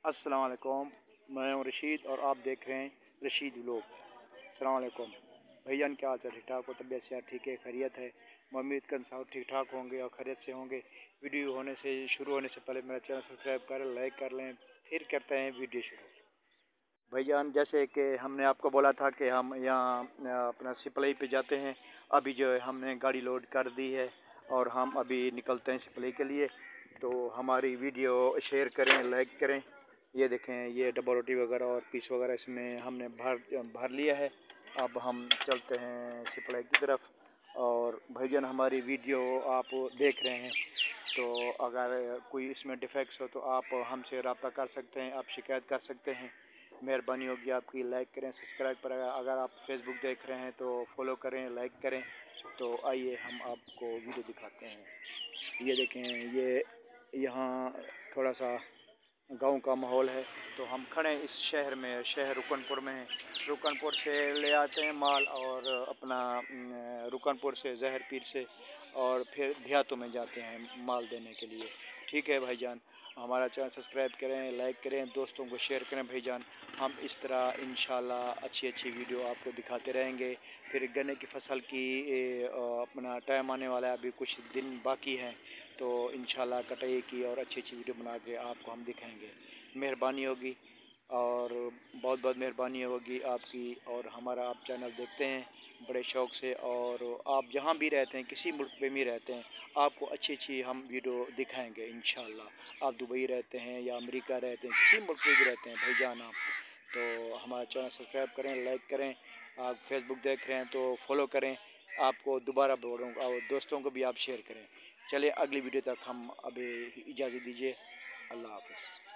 अस्सलाम वालेकुम। मैं हूँ रशीद और आप देख रहे हैं रशीद व्लॉग। अस्सलाम वालेकुम भाईजान, क्या हाल चाल? ठीक ठाक हो? तबीयत से ठीक है, खैरियत है? मैं उम्मीद करता हूँ ठीक ठाक होंगे और खैरियत से होंगे। वीडियो शुरू होने से पहले मेरा चैनल सब्सक्राइब करें, लाइक कर लें, फिर करते हैं वीडियो शुरू। भाईजान, जैसे कि हमने आपको बोला था कि हम यहाँ अपना सिपलई पे जाते हैं। अभी जो है हमने गाड़ी लोड कर दी है और हम अभी निकलते हैं सिपलई के लिए। तो हमारी वीडियो शेयर करें, लाइक करें। ये देखें, ये डब्बा रोटी वगैरह और पीस वगैरह इसमें हमने भर लिया है। अब हम चलते हैं सिपलई की तरफ। और भाईजान, हमारी वीडियो आप देख रहे हैं तो अगर कोई इसमें डिफेक्ट्स हो तो आप हमसे रब्ता कर सकते हैं, आप शिकायत कर सकते हैं। मेहरबानी होगी आपकी, लाइक करें, सब्सक्राइब पर अगर आप फेसबुक देख रहे हैं तो फॉलो करें, लाइक करें। तो आइए हम आपको वीडियो दिखाते हैं। ये देखें, ये यहाँ थोड़ा सा गांव का माहौल है। तो हम खड़े हैं इस शहर में, शहर रुकनपुर में है। रुकनपुर से ले आते हैं माल और अपना रुकनपुर से, जहर पीर से, और फिर देहातों में जाते हैं माल देने के लिए। ठीक है भाईजान, हमारा चैनल सब्सक्राइब करें, लाइक करें, दोस्तों को शेयर करें भाईजान। हम इस तरह इंशाल्लाह अच्छी अच्छी वीडियो आपको दिखाते रहेंगे। फिर गन्ने की फसल की अपना टाइम आने वाला है, अभी कुछ दिन बाकी हैं। तो इंशाल्लाह कटाई की और अच्छी अच्छी वीडियो बना के आपको हम दिखाएंगे। मेहरबानी होगी और बहुत बहुत मेहरबानी होगी आपकी। और हमारा आप चैनल देखते हैं बड़े शौक़ से, और आप जहाँ भी रहते हैं, किसी मुल्क में भी रहते हैं, आपको अच्छी अच्छी हम वीडियो दिखाएंगे इंशाल्लाह। आप दुबई रहते हैं या अमेरिका रहते हैं, किसी मुल्क में भी रहते हैं भाईजान आप, तो हमारा चैनल सब्सक्राइब करें, लाइक करें। आप फेसबुक देख रहे हैं तो फॉलो करें। आपको दोबारा बोलूँगा, और दोस्तों को भी आप शेयर करें। चलिए अगली वीडियो तक हम अभी इजाज़त दीजिए। अल्लाह हाफ़िज़।